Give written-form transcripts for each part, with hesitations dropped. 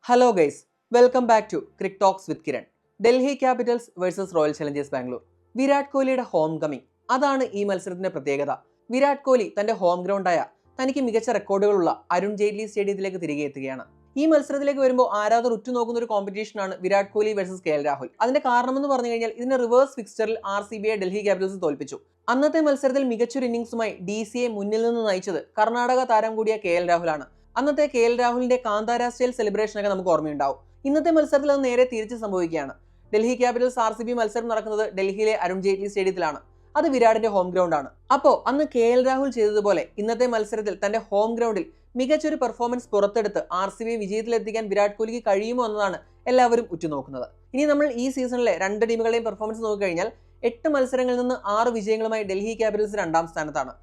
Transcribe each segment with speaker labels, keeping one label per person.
Speaker 1: Hello guys, welcome back to cric talks with Kiran. Delhi Capitals versus Royal Challengers Bangalore. Virat കോഹ്ലിയുടെ home coming, അതാണ് ഈ മത്സരത്തിന്റെ പ്രത്യേകത. വിരാട് കോഹ്ലി തന്റെ ഹോം ഗ്രൗണ്ടായ തനിക്ക് മികച്ച റെക്കോർഡുകളുള്ള അരുൺ ജെയ്റ്റ്ലി സ്റ്റേഡിയത്തിലേക്ക് തിരികെ എത്തുകയാണ്. ഈ മത്സരത്തിലേക്ക് വരുമ്പോൾ ആരാധകർ ഉറ്റുനോക്കുന്ന ഒരു കോമ്പറ്റീഷനാണ് Virat Kohli versus K L Rahul. അതിന്റെ കാരണമെന്ന് പറഞ്ഞു കഴിഞ്ഞാൽ ഇതിന്റെ റിവേഴ്സ് ഫിക്സ്ചറിൽ RCBയെ ഡൽഹി ക്യാപിറ്റൽസ് തോൽപ്പിച്ചു. അന്നത്തെ മത്സരത്തിൽ മികച്ചൊരു ഇന്നിംഗ്സുമായി DCയെ മുന്നിൽ നിന്ന് നയിച്ചത് കർണാടക താരം കൂടിയ കെ എൽ രാഹുലാണ്. അന്നത്തെ കെ എൽ രാഹുലിന്റെ കാന്താര സ്റ്റൈൽ സെലിബ്രേഷനൊക്കെ നമുക്ക് ഓർമ്മയുണ്ടാവും. ഇന്നത്തെ മത്സരത്തിൽ അത് നേരെ തിരിച്ച് സംഭവിക്കുകയാണ്. ഡൽഹി ക്യാപിറ്റൽസ് RCB മത്സരം നടക്കുന്നത് ഡൽഹിയിലെ അരുൺ ജെയ്റ്റ്ലി സ്റ്റേഡിയത്തിലാണ്. അത് വിരാടിന്റെ ഹോം ഗ്രൗണ്ടാണ്. അപ്പോൾ അന്ന് കെ എൽ രാഹുൽ ചെയ്തതുപോലെ ഇന്നത്തെ മത്സരത്തിൽ തന്റെ ഹോം ഗ്രൗണ്ടിൽ മികച്ചൊരു പെർഫോമൻസ് പുറത്തെടുത്ത് RCB വിജയത്തിലെത്തിക്കാൻ വിരാട് കോഹ്ലിക്ക് കഴിയുമോ എന്നതാണ് എല്ലാവരും ഉറ്റുനോക്കുന്നത്. ഇനി നമ്മൾ ഈ സീസണിലെ രണ്ട് ടീമുകളുടെയും പെർഫോമൻസ് നോക്കിക്കഴിഞ്ഞാൽ 8 മത്സരങ്ങളിൽ നിന്ന് 6 വിജയങ്ങളുമായി ഡൽഹി ക്യാപിറ്റൽസ് 2ാം സ്ഥാനത്താണ്.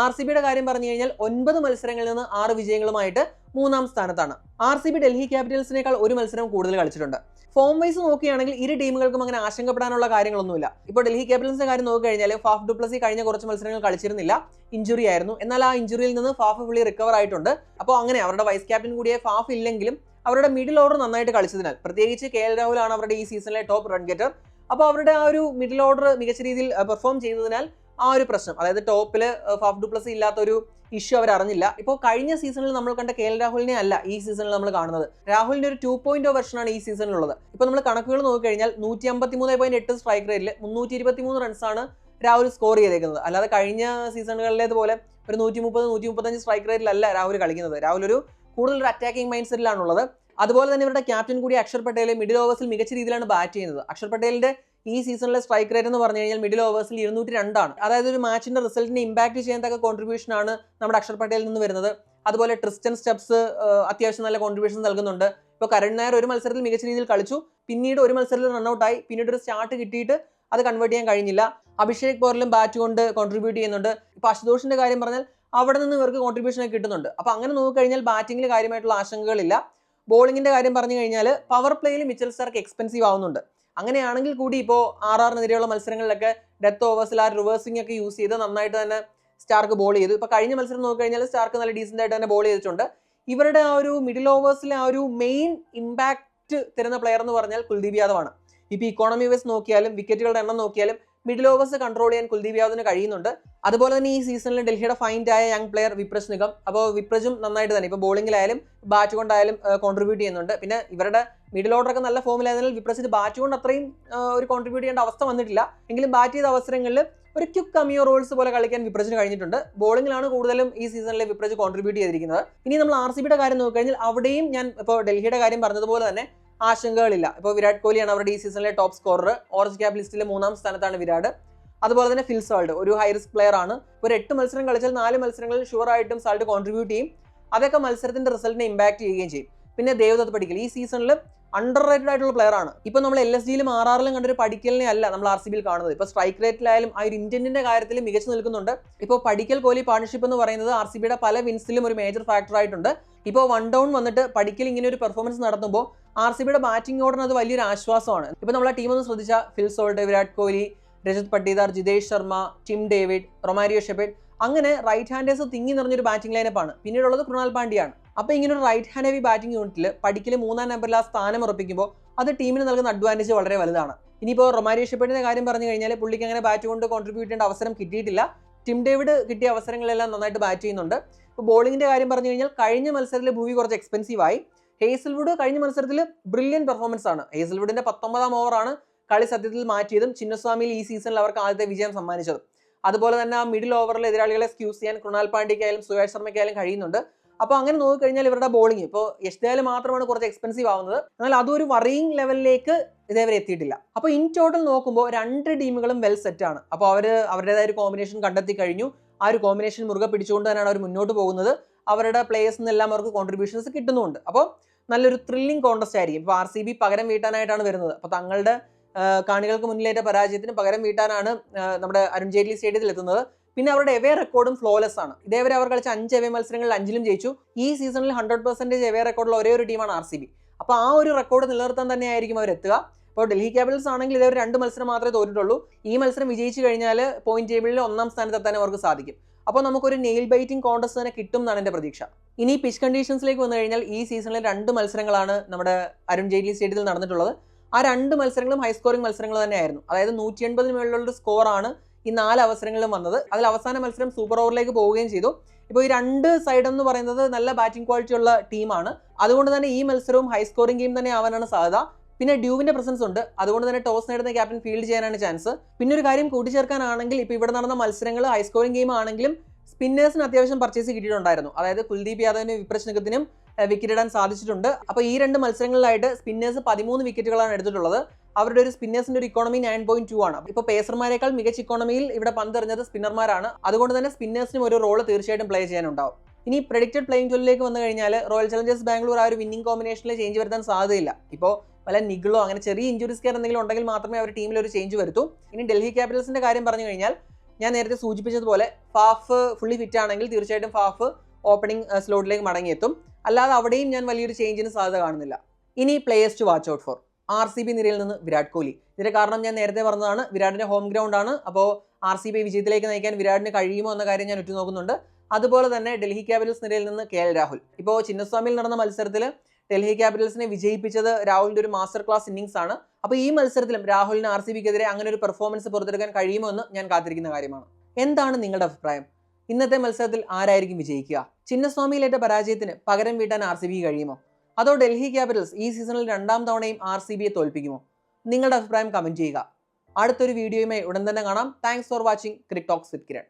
Speaker 1: RCBയുടെ കാര്യം പറഞ്ഞു കഴിഞ്ഞാൽ 9 മത്സരങ്ങളിൽ നിന്ന് 6 വിജയങ്ങളുമായിട്ട് 3ാം സ്ഥാനത്താണ്. RCB ഡൽഹി ക്യാപിറ്റൽസിനേക്കാൾ ഒരു മത്സരം കൂടുതൽ കളിച്ചിട്ടുണ്ട്. ഫോം വൈസ് നോക്കുകയാണെങ്കിൽ ഇരു ടീമുകൾക്കും അങ്ങനെ ആശങ്കപ്പെടാനുള്ള കാര്യങ്ങളൊന്നുമില്ല. ഇപ്പോൾ ഡൽഹി ക്യാപിറ്റൽസിന്റെ കാര്യം നോക്കിക്കഴിഞ്ഞാൽ ഫാഫ് ഡുപ്ലസി കഴിഞ്ഞ കുറച്ച് മത്സരങ്ങൾ കളിച്ചിരുന്നില്ല, ഇഞ്ചുറി ആയിരുന്നു. എന്നാൽ ആ ഇഞ്ചുറിയിൽ നിന്ന് ഫാഫ് ഫുള്ളി റിക്കവർ ആയിട്ടുണ്ട്. അപ്പോൾ അങ്ങനെ അവരുടെ വൈസ് ക്യാപ്റ്റൻ കൂടിയ ഫാഫ് ഇല്ലെങ്കിലും അവരുടെ മിഡിൽ ഓർഡർ നന്നായിട്ട് കളിച്ചതിനാൽ, പ്രത്യേകിച്ച് കെ എൽ രാഹുലാണ് അവരുടെ ഈ സീസണിലെ ടോപ്പ് റൺ ഗെറ്റർ. അപ്പോൾ അവരുടെ ആ ഒരു മിഡിൽ ഓർഡർ മികച്ച രീതിയിൽ പെർഫോം ചെയ്തതിനാൽ ആ ഒരു പ്രശ്നം, അതായത് ടോപ്പിൽ ഫാഫ് ഡുപ്ലസി ഇല്ലാത്തൊരു ഇഷ്യൂ അവർ അറിഞ്ഞില്ല. ഇപ്പോൾ കഴിഞ്ഞ സീസണിൽ നമ്മൾ കണ്ട കെ എൽ രാഹുലിനെ അല്ല ഈ സീസണിൽ നമ്മൾ കാണുന്നത്. രാഹുലിന്റെ ഒരു 2.0 വെർഷനാണ് ഈ സീസണിലുള്ളത്. ഇപ്പോൾ നമ്മൾ കണക്കുകൾ നോക്കിക്കഴിഞ്ഞാൽ 153.8 സ്ട്രൈക്ക് റേറ്റിൽ 323 റൺസാണ് രാഹുൽ സ്കോർ ചെയ്തേക്കുന്നത്. അല്ലാതെ കഴിഞ്ഞ സീസണുകളിലേതുപോലെ ഒരു 130-135 സ്ട്രൈക്ക് റേറ്റിലല്ല രാഹുൽ കളിക്കുന്നത്. രാഹുൽ കൂടുതൽ ഒരു അറ്റാക്കിംഗ് മൈൻഡ് സെറ്റിലാണുള്ളത്. അതുപോലെ തന്നെ ഇവരുടെ ക്യാപ്റ്റൻ കൂടി അക്ഷർ പട്ടേൽ മിഡിൽ ഓവേഴ്സിൽ മികച്ച രീതിയിലാണ് ബാറ്റ് ചെയ്യുന്നത്. അക്ഷർ പട്ടേലിന്റെ ഈ സീസണിലെ സ്ട്രൈക്ക് റേറ്റ് എന്ന് പറഞ്ഞു കഴിഞ്ഞാൽ മിഡിൽ ഓവേഴ്സിൽ 202 ആണ്. അതായത് ഒരു മാച്ചിന്റെ റിസൾട്ടിനെ ഇമ്പാക്ട് ചെയ്യാൻ തക്ക കോൺട്രിബ്യൂഷൻ ആണ് നമ്മുടെ അക്ഷർ പട്ടേലിൽ നിന്ന് വരുന്നത്. അതുപോലെ ട്രിസ്റ്റൻ സ്റ്റെപ്സ് അത്യാവശ്യം നല്ല കോൺട്രിബ്യൂഷൻ നൽകുന്നുണ്ട്. ഇപ്പോൾ കരുൺ നായർ ഒരു മത്സരത്തിൽ മികച്ച രീതിയിൽ കളിച്ചു, പിന്നീട് ഒരു മത്സരത്തിൽ റൺഔട്ടായി, പിന്നീട് ഒരു സ്റ്റാർട്ട് കിട്ടിയിട്ട് അത് കൺവേർട്ട് ചെയ്യാൻ കഴിഞ്ഞില്ല. അഭിഷേക് പോറിലും ബാറ്റ് കൊണ്ട് കോൺട്രിബ്യൂട്ട് ചെയ്യുന്നുണ്ട്. ഇപ്പോൾ അശുതോഷിന്റെ കാര്യം പറഞ്ഞാൽ അവിടെ നിന്ന് ഇവർക്ക് കോൺട്രിബ്യൂഷൻ ഒക്കെ കിട്ടുന്നുണ്ട്. അപ്പോൾ അങ്ങനെ നോക്കിക്കഴിഞ്ഞാൽ ബാറ്റിംഗിൽ കാര്യമായിട്ടുള്ള ആശങ്കകളില്ല. ബോളിംഗിന്റെ കാര്യം പറഞ്ഞു കഴിഞ്ഞാൽ പവർ പ്ലേയിൽ മിച്ചൽ സ്റ്റാർക്ക് എക്സ്പെൻസീവ് ആവുന്നുണ്ട്. അങ്ങനെയാണെങ്കിൽ കൂടി ഇപ്പോൾ RRനെതിരെയുള്ള മത്സരങ്ങളിലൊക്കെ ഡെത്ത് ഓവേഴ്സിൽ ആ റിവേഴ്സിംഗ് ഒക്കെ യൂസ് ചെയ്ത് നന്നായിട്ട് തന്നെ സ്റ്റാർക്ക് ബോൾ ചെയ്തു. ഇപ്പോൾ കഴിഞ്ഞ മത്സരം നോക്കിക്കഴിഞ്ഞാൽ സ്റ്റാർക്ക് നല്ല ഡീസൻ്റ് ആയിട്ട് തന്നെ ബോൾ ചെയ്തിട്ടുണ്ട്. ഇവരുടെ ആ ഒരു മിഡിൽ ഓവേഴ്സിലെ ആ ഒരു മെയിൻ ഇമ്പാക്റ്റ് തരുന്ന പ്ലെയർ എന്ന് പറഞ്ഞാൽ കുൽദീപ് യാദവാണ്. ഇപ്പോൾ ഇക്കോണമി വൈസ് നോക്കിയാലും വിക്കറ്റുകളുടെ എണ്ണം നോക്കിയാലും മിഡിൽ ഓവേഴ്സ് കൺട്രോൾ ചെയ്യാൻ കുൽദീപ് യാദവിന് കഴിയുന്നുണ്ട്. അതുപോലെ തന്നെ ഈ സീസണിൽ ഡൽഹിയുടെ ഫൈൻഡ് ആയ യങ് പ്ലെയർ വിപ്രജ് നിഗം, അപ്പോൾ വിപ്രജും നന്നായിട്ട് തന്നെ ഇപ്പോൾ ബോളിംഗിലായാലും ബാറ്റ് കൊണ്ടായാലും കോൺട്രിബ്യൂട്ട് ചെയ്യുന്നുണ്ട്. പിന്നെ ഇവരുടെ മിഡിൽ ഓർഡറൊക്കെ നല്ല ഫോമിലായതിനാൽ വിപ്രജിന് ബാറ്റ് കൊണ്ട് അത്രയും ഒരു കോൺട്രിബ്യൂട്ട് ചെയ്യേണ്ട അവസ്ഥ വന്നിട്ടില്ല. എങ്കിലും ബാറ്റ് ചെയ്ത അവസരങ്ങളിൽ ഒരു ക്വിക്ക് കമിയോ റോൾസ് പോലെ കളിക്കാൻ വിപ്രജിന് കഴിഞ്ഞിട്ടുണ്ട്. ബോളിംഗിലാണ് കൂടുതലും ഈ സീസണിലെ വിപ്രജ് കോൺട്രിബ്യൂട്ട് ചെയ്തിരിക്കുന്നത്. ഇനി നമ്മൾ RCBയുടെ കാര്യം നോക്കിക്കഴിഞ്ഞാൽ അവിടെയും ഞാൻ ഇപ്പോൾ ഡൽഹിയുടെ കാര്യം പറഞ്ഞതുപോലെ തന്നെ ആശങ്കകളില്ല. ഇപ്പോൾ വിരാട് കോഹ്ലിയാണ് അവരുടെ ഈ സീസണിലെ ടോപ്പ് സ്കോറർ. ഓറഞ്ച് ക്യാപ് ലിസ്റ്റിലെ 3ാം സ്ഥാനത്താണ് വിരാട്. അതുപോലെ തന്നെ ഫിൽ സാൾട്ട് ഒരു ഹൈ റിസ്ക് പ്ലെയർ ആണ്. ഒരു 8 മത്സരം കളിച്ചാൽ 4 മത്സരങ്ങളിൽ ഷുവർ ആയിട്ടും സാൾട്ട് കോൺട്രിബ്യൂട്ട് ചെയ്യും. അതൊക്കെ മത്സരത്തിന്റെ റിസൾട്ടിനെ ഇമ്പാക്ട് ചെയ്യുകയും ചെയ്യും. പിന്നെ ദേവദത്ത് പടിക്കൽ ഈ സീസണിൽ അണ്ടർ റേറ്റഡ് ആയിട്ടുള്ള പ്ലെയർ ആണ്. ഇപ്പോൾ നമ്മൾ LSDയിലും RRലും കണ്ടൊരു പടിക്കലിനെ അല്ല നമ്മൾ RCBയിൽ കാണുന്നത്. ഇപ്പോൾ സ്ട്രൈക്ക് റേറ്റിലായാലും ആ ഒരു ഇന്റന്റിന്റെ കാര്യത്തിൽ മികച്ചു നിൽക്കുന്നുണ്ട്. ഇപ്പോൾ പടിക്കൽ കോഹ്ലി പാർട്ണർഷിപ്പ് എന്ന് പറയുന്നത് RCBയുടെ പല വിൻസിലും ഒരു മേജർ ഫാക്ടർ ആയിട്ടുണ്ട്. ഇപ്പോൾ 1 ഡൗൺ വന്നിട്ട് പടിക്കൽ ഇങ്ങനെ ഒരു പെർഫോമൻസ് നടത്തുമ്പോൾ RCBയുടെ ബാറ്റിംഗ് ഓർഡറിന് അത് വലിയൊരു ആശ്വാസമാണ്. ഇപ്പോൾ നമ്മളെ ടീം ഒന്ന് ശ്രദ്ധിച്ചാൽ Phil Salt, Virat Kohli, Rajat Patidar, Jitesh Sharma, Tim David, Romario Shepherd, അങ്ങനെ റൈറ്റ് ഹാൻഡേഴ്സ് തിങ്ങി നിറഞ്ഞൊരു ബാറ്റിംഗ് ലൈനപ്പാണ്. പിന്നീടുള്ളത് കൃണാൽ പാണ്ഡ്യയാണ്. അപ്പോൾ ഇങ്ങനെ ഒരു റൈറ്റ് ഹാൻഡ് ഹെവി ബാറ്റിംഗ് യൂണിറ്റിൽ പടിക്കൽ 3ാം നമ്പറിൽ ആ സ്ഥാനം ഉറപ്പിക്കുമ്പോൾ അത് ടീമിന് നൽകുന്ന അഡ്വാൻറ്റേജ് വളരെ വലുതാണ്. ഇനിയിപ്പോൾ റൊമാരിയോ ഷെപ്പേർഡിന്റെ കാര്യം പറഞ്ഞു കഴിഞ്ഞാൽ പുള്ളിക്ക് അങ്ങനെ ബാറ്റ് കൊണ്ട് കോൺട്രിബ്യൂട്ട് ചെയ്യേണ്ട അവസരം കിട്ടിയിട്ടില്ല. ടിം ഡേവിഡ് കിട്ടിയ അവസരങ്ങളെല്ലാം നന്നായിട്ട് ബാറ്റ് ചെയ്യുന്നുണ്ട്. ഇപ്പോൾ ബോളിംഗിന്റെ കാര്യം പറഞ്ഞു കഴിഞ്ഞാൽ കഴിഞ്ഞ മത്സരത്തിൽ ഭൂവി കുറച്ച് എക്സ്പെൻസീവ് ആയി. ഹേസൽവുഡ് കഴിഞ്ഞ മത്സരത്തിൽ ബ്രില്യൻ പെർഫോമൻസ് ആണ്. ഹേസൽവുഡിന്റെ 19ാം ഓവറാണ് കളി സത്യത്തിൽ മാറ്റിയതും ചിന്നസ്വാമിയിൽ ഈ സീസണിൽ അവർക്ക് ആദ്യത്തെ വിജയം സമ്മാനിച്ചതും. അതുപോലെ തന്നെ ആ മിഡിൽ ഓവറിൽ എതിരാളികളെ സ്ക്യൂസ് ചെയ്യാൻ കൃണാൽ പാണ്ഡ്യയ്ക്കായാലും സുയാഷ് ശർമ്മയ്ക്കായാലും കഴിയുന്നുണ്ട്. അപ്പോൾ അങ്ങനെ നോക്കിക്കഴിഞ്ഞാൽ ഇവരുടെ ബോളിംഗ് ഇപ്പോൾ യഷ്ദയാൽ മാത്രമാണ് കുറച്ച് എക്സ്പെൻസീവ് ആവുന്നത്. എന്നാൽ അതൊരു വറിയിങ് ലെവലിലേക്ക് ഇതേവരെ എത്തിയിട്ടില്ല. അപ്പോൾ ഇൻ ടോട്ടൽ നോക്കുമ്പോൾ 2 ടീമുകളും വെൽ സെറ്റാണ്. അപ്പോൾ അവർ അവരുടേതായ ഒരു കോമ്പിനേഷൻ കണ്ടെത്തി കഴിഞ്ഞു. ആ ഒരു കോമ്പിനേഷൻ മുറുകെ പിടിച്ചുകൊണ്ട് തന്നെയാണ് അവർ മുന്നോട്ട് പോകുന്നത്. അവരുടെ പ്ലേയേഴ്സിൽ നിന്നെല്ലാം അവർക്ക് കോൺട്രിബ്യൂഷൻസ് കിട്ടുന്നുമുണ്ട്. അപ്പോൾ നല്ലൊരു ത്രില്ലിംഗ് കോൺടെസ്റ്റ് ആയിരിക്കും. ഇപ്പോൾ RCB പകരം വീട്ടാനായിട്ടാണ് വരുന്നത്. അപ്പോൾ തങ്ങളുടെ കാണികൾക്ക് മുന്നിലേറ്റ പരാജയത്തിന് പകരം വീട്ടാനാണ് നമ്മുടെ അരുൺ ജെയ്റ്റ്ലി സ്റ്റേഡിയത്തിൽ എത്തുന്നത്. പിന്നെ അവരുടെ എവേ റെക്കോർഡും ഫ്ലോലെസ് ആണ്. ഇതേവരെ അവർ കളിച്ച 5 എവേ മത്സരങ്ങളിൽ 5ലും ജയിച്ചു. ഈ സീസണിൽ 100% എവേ റെക്കോർഡുള്ള ഒരേ ഒരു ടീമാണ് RCB. അപ്പോൾ ആ ഒരു റെക്കോർഡ് നിലനിർത്താൻ തന്നെയായിരിക്കും അവർ എത്തുക. ഇപ്പോൾ ഡൽഹി ക്യാപിറ്റൽസ് ആണെങ്കിൽ ഇതേവരെ 2 മത്സരം മാത്രമേ തോറ്റിട്ടുള്ളൂ. ഈ മത്സരം വിജയിച്ചു കഴിഞ്ഞാൽ പോയിന്റ് ടേബിളിൽ 1ാം സ്ഥാനത്ത് എത്താൻ അവർക്ക് സാധിക്കും. അപ്പോൾ നമുക്കൊരു നെയിൽ ബൈറ്റിംഗ് കോൺടെസ്റ്റ് തന്നെ കിട്ടും എന്നാണ് എൻ്റെ പ്രതീക്ഷ. ഇനി പിച്ച് കണ്ടീഷൻസിലേക്ക് വന്നു കഴിഞ്ഞാൽ ഈ സീസണിൽ 2 മത്സരങ്ങളാണ് നമ്മുടെ അരുൺ ജെയ്റ്റ്ലി സ്റ്റേഡിയത്തിൽ നടന്നിട്ടുള്ളത്. ആ 2 മത്സരങ്ങളും ഹൈ സ്കോറിംഗ് മത്സരങ്ങൾ തന്നെയായിരുന്നു. അതായത് 180 മുകളിലുള്ള സ്കോറാണ് ഈ 4 അവസരങ്ങളിലും വന്നത്. അതിൽ അവസാന മത്സരം സൂപ്പർ ഓവറിലേക്ക് പോവുകയും ചെയ്തു. ഇപ്പോൾ ഈ 2 സൈഡ് എന്ന് പറയുന്നത് നല്ല ബാറ്റിംഗ് ക്വാളിറ്റി ഉള്ള ടീമാണ്. അതുകൊണ്ട് തന്നെ ഈ മത്സരവും ഹൈ സ്കോറിംഗ് ഗെയിം തന്നെ ആവാനാണ് സാധ്യത. പിന്നെ ഡ്യൂവിന്റെ പ്രസൻസ് ഉണ്ട്, അതുകൊണ്ട് തന്നെ ടോസ് നേടുന്ന ക്യാപ്റ്റൻ ഫീൽഡ് ചെയ്യാനാണ് ചാൻസ്. പിന്നെ ഒരു കാര്യം കൂട്ടിച്ചേർക്കാനാണെങ്കിൽ ഇപ്പോൾ ഇവിടെ നടന്ന മത്സരങ്ങൾ ഹൈ സ്കോറിംഗ് ഗെയിം ആണെങ്കിലും സ്പിന്നേഴ്സിന് അത്യാവശ്യം പർച്ചേസ് കിട്ടിയിട്ടുണ്ടായിരുന്നു. അതായത് കുൽദീപ് യാദവിനും വിപ്രശ്നകത്തിനും വിക്കറ്റ് ഇടാൻ സാധിച്ചിട്ടുണ്ട്. അപ്പോൾ ഈ 2 മത്സരങ്ങളിലായിട്ട് സ്പിന്നേഴ്സ് 13 വിക്കറ്റുകളാണ് എടുത്തിട്ടുള്ളത്. അവരുടെ ഒരു സ്പിന്നേഴ്സിന്റെ ഒരു ഇക്കോണമി 9.2 ആണ്. ഇപ്പോൾ പേസർമാരെക്കാൾ മികച്ച ഇക്കോണമിയിൽ ഇവിടെ പന്തെറിഞ്ഞത് സ്പിന്നർമാരാണ്. അതുകൊണ്ട് തന്നെ സ്പിന്നേഴ്സിനും ഒരു റോൾ തീർച്ചയായിട്ടും പ്ലേ ചെയ്യാനുണ്ടാവും. ഇനി പ്രഡിക്റ്റഡ് പ്ലേയിങ് 12ലേക്ക് വന്നു കഴിഞ്ഞാൽ റോയൽ ചലഞ്ചേഴ്സ് ബാംഗ്ലൂർ ആ ഒരു വിന്നിംഗ് കോമ്പിനേഷനിൽ ചേഞ്ച് വരുത്താൻ സാധ്യതയില്ല. ഇപ്പോൾ വല്ല നിഗിളോ അങ്ങനെ ചെറിയ ഇഞ്ചുറീസ് കെയർ എന്തെങ്കിലും ഉണ്ടെങ്കിൽ മാത്രമേ അവർ ടീമിൽ ഒരു ചേഞ്ച് വരുത്തൂ. ഇനി ഡൽഹി ക്യാപിറ്റൽസിന്റെ കാര്യം പറഞ്ഞു കഴിഞ്ഞാൽ ഞാൻ നേരത്തെ സൂചിപ്പിച്ചതുപോലെ ഫാഫ് ഫുള്ളി ഫിറ്റ് ആണെങ്കിൽ തീർച്ചയായിട്ടും ഫാഫ് ഓപ്പണിംഗ് സ്ലോട്ടിലേക്ക് മടങ്ങിയെത്തും. അല്ലാതെ അവിടെയും ഞാൻ വലിയൊരു ചേഞ്ചിന് സാധ്യത കാണുന്നില്ല. ഇനി players to watch out for. RCB നിരയിൽ നിന്ന് വിരാട് കോഹ്ലി. ഇതിന്റെ കാരണം ഞാൻ നേരത്തെ പറഞ്ഞതാണ്, വിരാടിന്റെ ഹോം ഗ്രൗണ്ട് ആണ്. അപ്പോൾ RCB വിജയത്തിലേക്ക് നയിക്കാൻ വിരാടിന് കഴിയുമോ എന്ന കാര്യം ഞാൻ ഉറ്റുനോക്കുന്നുണ്ട്. അതുപോലെ തന്നെ ഡൽഹി ക്യാപിറ്റൽസ് നിരയിൽ നിന്ന് KL രാഹുൽ. ഇപ്പോൾ ചിന്നസ്വാമിയിൽ നടന്ന മത്സരത്തിൽ ഡൽഹി ക്യാപിറ്റൽസിനെ വിജയിപ്പിച്ചത് രാഹുലിന്റെ ഒരു മാസ്റ്റർ ക്ലാസ് ഇന്നിംഗ്സ് ആണ്. അപ്പോൾ ഈ മത്സരത്തിലും രാഹുലിന് RCBക്കെതിരെ അങ്ങനെ ഒരു പെർഫോമൻസ് പുറത്തെടുക്കാൻ കഴിയുമോ എന്ന് ഞാൻ കാത്തിരിക്കുന്ന കാര്യമാണ്. എന്താണ് നിങ്ങളുടെ അഭിപ്രായം? ഇന്നത്തെ മത്സരത്തിൽ ആരായിരിക്കും വിജയിക്കുക? ചിന്നസ്വാമിയിലേറ്റ പരാജയത്തിന് പകരം വീട്ടാൻ RCB കഴിയുമോ? അതോ ഡൽഹി ക്യാപിറ്റൽസ് ഈ സീസണിൽ 2ാം തവണയും RCBയെ തോൽപ്പിക്കുമോ? നിങ്ങളുടെ അഭിപ്രായം കമന്റ് ചെയ്യുക. അടുത്തൊരു വീഡിയോയുമായി ഉടൻ തന്നെ കാണാം. Thanks for watching cric talks with Kiran.